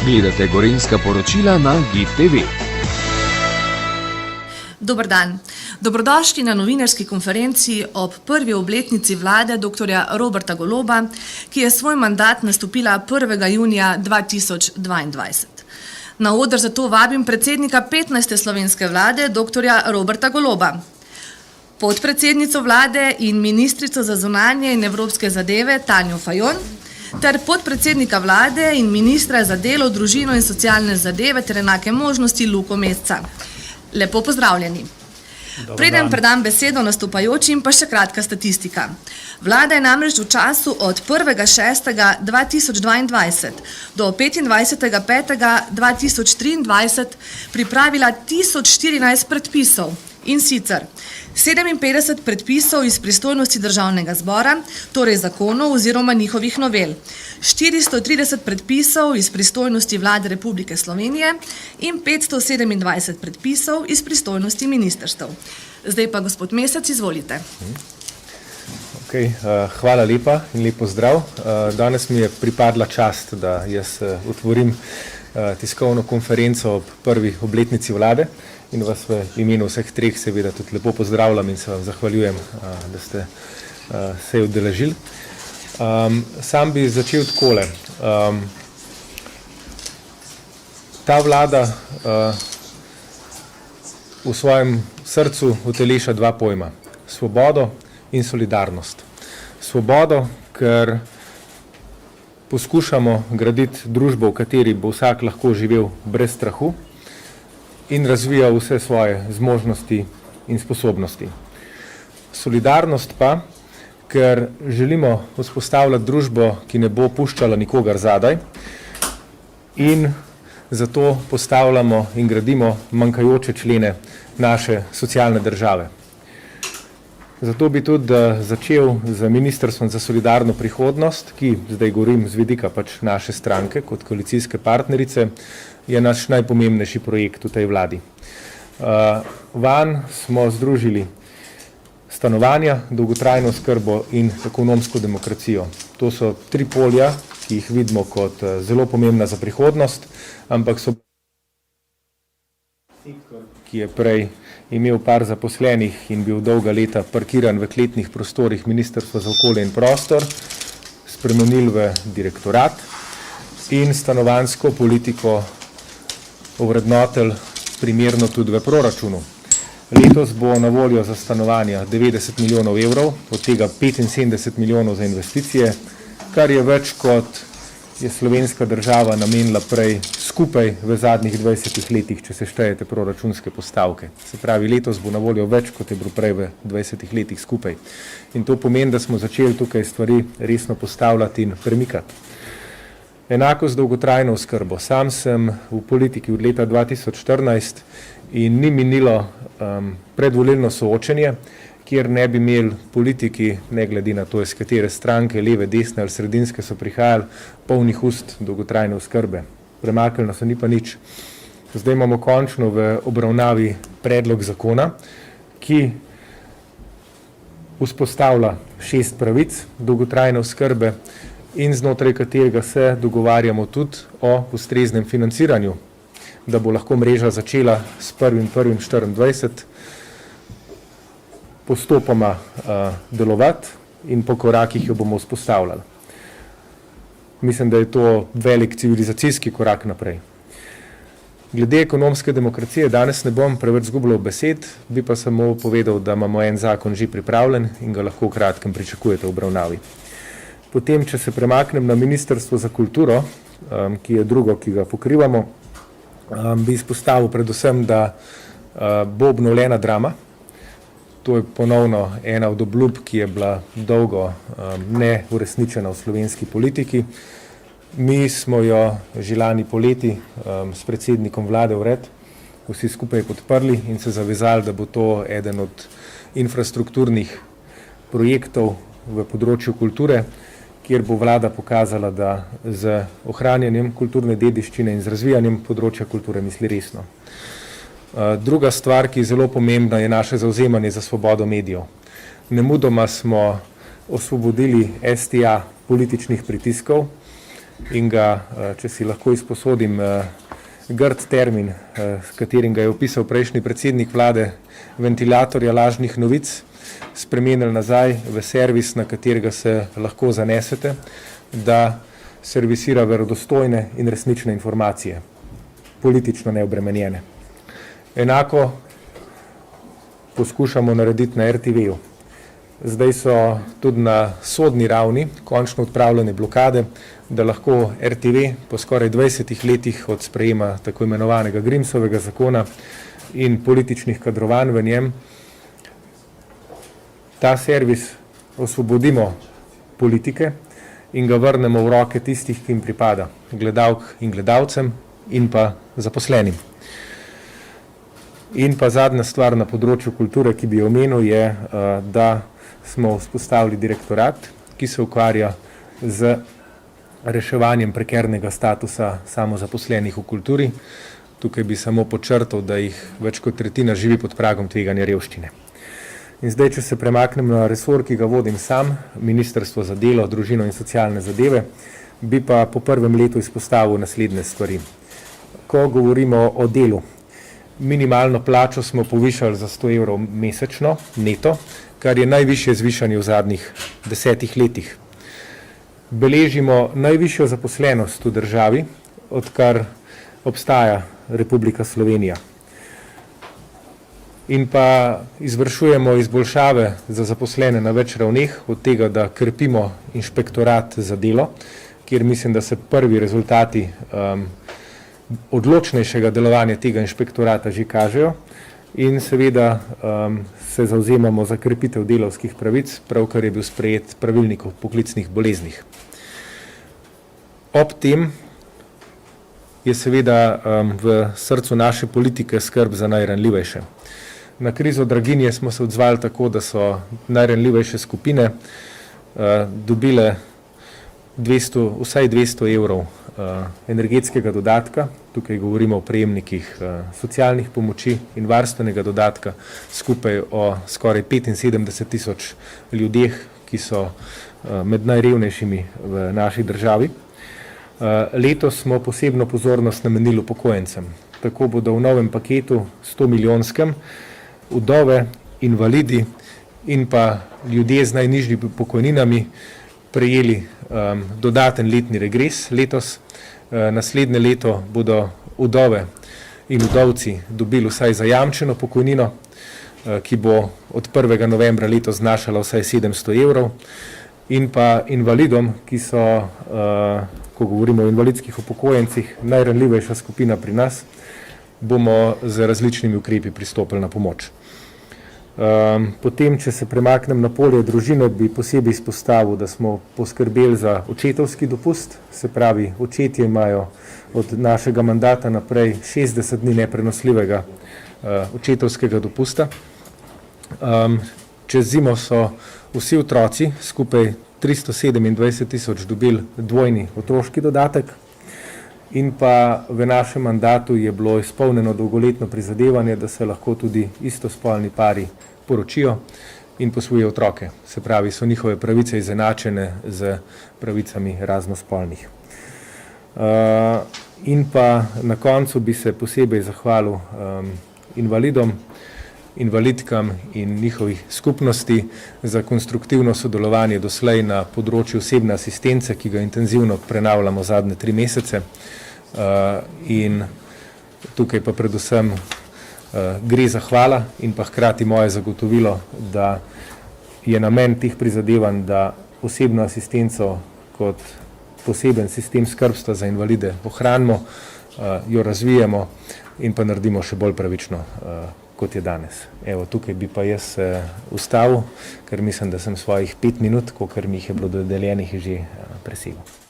Gledate Gorenjska poročila na GIF TV. Dober dan. Dobrodošli na novinarski konferenci ob prvi obletnici vlade dr. Roberta Goloba, ki je svoj mandat nastopila 1. junija 2022. Na oder zato vabim predsednika 15. slovenske vlade dr. Roberta Goloba, podpredsednico vlade in ministrico za zunanje in evropske zadeve Tanjo Fajon ter podpredsednika vlade in ministra za delo, družino in socialne zadeve ter enake možnosti Luko Mesca. Lepo pozdravljeni. Preden predam besedo nastopajočim, pa še kratka statistika. Vlada je namreč v času od 1.6.2022 do 25.5.2023 pripravila 1014 predpisov, in sicer 57 predpisov iz pristojnosti državnega zbora, torej zakonov oziroma njihovih novel, 430 predpisov iz pristojnosti Vlade Republike Slovenije in 527 predpisov iz pristojnosti ministrstev. Zdaj pa gospod Mesec, izvolite. Hvala lepa in lep pozdrav. Danes mi je pripadla čast, da jaz otvorim tiskovno konferenco ob prvi obletnici vlade in vas v imenu vseh treh seveda tudi lepo pozdravljam in se vam zahvaljujem, da ste se udeležili. Sam bi začel takole. Ta vlada v svojem srcu uteleša dva pojma: svobodo in solidarnost. Svobodo, ker poskušamo graditi družbo, v kateri bo vsak lahko živel brez strahu in razvijal vse svoje zmožnosti in sposobnosti. Solidarnost pa, ker želimo vzpostavljati družbo, ki ne bo puščala nikogar zadaj, in zato postavljamo in gradimo manjkajoče člene naše socialne države. Zato bi tudi začel z Ministrstvom za solidarno prihodnost, ki, zdaj govorim z vidika naše stranke kot koalicijske partnerice, je naš najpomembnejši projekt v tej vladi. Vanj smo združili stanovanja, dolgotrajno oskrbo in ekonomsko demokracijo. To so tri polja, ki jih vidimo kot zelo pomembna za prihodnost, ampak so ki je prej imel par zaposlenih in bil dolga leta parkiran v kletnih prostorih Ministrstva za okolje in prostor, spremenili v direktorat in stanovanjsko politiko ovrednotili primerno tudi v proračunu. Letos bo na voljo za stanovanja 90 milijonov evrov, od tega 75 milijonov za investicije, kar je več kot je slovenska država namenila prej skupaj v zadnjih 20 letih, če se štejete proračunske postavke. Se pravi, letos bo na voljo več, kot je bilo prej v 20 letih skupaj. In to pomeni, da smo začeli tukaj stvari resno postavljati in premikati. Enako z dolgotrajno oskrbo. Sam sem v politiki od leta 2014 in ni minilo predvolilno soočenje, kjer ne bi imeli politiki, ne glede na to, iz katere stranke, leve, desne ali sredinske so prihajali, polnih ust dolgotrajne oskrbe. Premaknilo se ni pa nič. Zdaj imamo končno v obravnavi predlog zakona, ki vzpostavlja 6 pravic dolgotrajne oskrbe in znotraj katerega se dogovarjamo tudi o ustreznem financiranju, da bo lahko mreža začela s 1.1.24 postopoma delovati in po korakih jo bomo vzpostavljali. Mislim, da je to velik civilizacijski korak naprej. Glede ekonomske demokracije danes ne bom preveč zgubljal besed, bi pa samo povedal, da imamo en zakon že pripravljen in ga lahko v kratkem pričakujete v obravnavi. Potem, če se premaknem na Ministrstvo za kulturo, ki je drugo, ki ga pokrivamo, bi izpostavil predvsem, da bo obnovljena Drama. To je ponovno ena od obljub, ki je bila dolgo neuresničena v slovenski politiki. Mi smo jo že lani poleti s predsednikom vlade vred vsi skupaj podprli in se zavezali, da bo to eden od infrastrukturnih projektov v področju kulture, kjer bo vlada pokazala, da z ohranjanjem kulturne dediščine in z razvijanjem področja kulture misli resno. Druga stvar, ki je zelo pomembna, je naše zavzemanje za svobodo medijev. Nemudoma smo osvobodili STA političnih pritiskov in ga, če si lahko izposodim grd termin, s katerim ga je opisal prejšnji predsednik vlade, ventilatorja lažnih novic, spremenili nazaj v servis, na katerega se lahko zanesete, da servisira verodostojne in resnične informacije, politično neobremenjene. Enako poskušamo narediti na RTV-ju. Zdaj so tudi na sodni ravni končno odpravljene blokade, da lahko RTV po skoraj 20 letih od sprejema tako imenovanega Grimsovega zakona in političnih kadrovanj v njem, ta servis osvobodimo politike in ga vrnemo v roke tistih, ki jim pripada, gledalk in gledalcem in pa zaposlenim. In pa zadnja stvar na področju kulture, ki bi omenil, je, da smo vzpostavili direktorat, ki se ukvarja z reševanjem prekernega statusa samozaposlenih v kulturi. Tukaj bi samo podčrtal, da jih več kot tretjina živi pod pragom tveganja revščine. In zdaj, če se premaknem na resor, ki ga vodim sam, Ministrstvo za delo, družino in socialne zadeve, bi pa po prvem letu izpostavil naslednje stvari. Ko govorimo o delu, minimalno plačo smo povišali za 100 evrov mesečno, neto, kar je najvišje zvišanje v zadnjih 10 letih. Beležimo najvišjo zaposlenost v državi, odkar obstaja Republika Slovenija. In pa izvršujemo izboljšave za zaposlene na več ravneh, od tega, da krepimo inšpektorat za delo, kjer mislim, da se prvi rezultati odločnejšega delovanja tega inšpektorata že kažejo, in seveda se zavzemamo za krepitev delavskih pravic, pravkar je bil sprejet pravilnik o poklicnih boleznih. Ob tem je seveda v srcu naše politike skrb za najranljivejše. Na krizo draginje smo se odzvali tako, da so najranljivejše skupine dobile vsaj 200 evrov energetskega dodatka, tukaj govorimo o prejemnikih socialnih pomoči in varstvenega dodatka, skupaj o skoraj 75 tisoč ljudeh, ki so med najrevnejšimi v naši državi. Letos smo posebno pozornost namenili upokojencem. Tako bodo v novem paketu 100 milijonskem vdove, invalidi in pa ljudje z najnižjimi pokojninami prejeli dodaten letni regres letos. Naslednje leto bodo vdove in vdovci dobili vsaj zajamčeno pokojnino, ki bo od 1. novembra letos znašala vsaj 700 evrov, in pa invalidom, ki so, ko govorimo o invalidskih upokojencih, najranljivejša skupina pri nas, bomo z različnimi ukrepi pristopili na pomoč. Potem, če se premaknem na polje družine, bi posebej izpostavil, da smo poskrbeli za očetovski dopust, se pravi, očetje imajo od našega mandata naprej 60 dni neprenosljivega očetovskega dopusta. Čez zimo so vsi otroci, skupaj 327 tisoč, dobili dvojni otroški dodatek, in pa v našem mandatu je bilo izpolnjeno dolgoletno prizadevanje, da se lahko tudi istospolni pari poročijo in posvojijo otroke. Se pravi, so njihove pravice izenačene z pravicami raznospolnih. In pa na koncu bi se posebej zahvalil invalidom, invalidkam in njihovih skupnosti za konstruktivno sodelovanje doslej na področju osebne asistence, ki ga intenzivno prenavljamo zadnje 3 mesece. In tukaj pa predvsem gre za hvala in pa hkrati moje zagotovilo, da je namen teh prizadevanj, da osebno asistenco kot poseben sistem skrbstva za invalide ohranimo, jo razvijemo in pa naredimo še bolj pravično, kot je danes. Evo, tukaj bi pa jaz ustavil, ker mislim, da sem svojih 5 minut, kolikor mi jih je bilo dodeljenih, že presegel.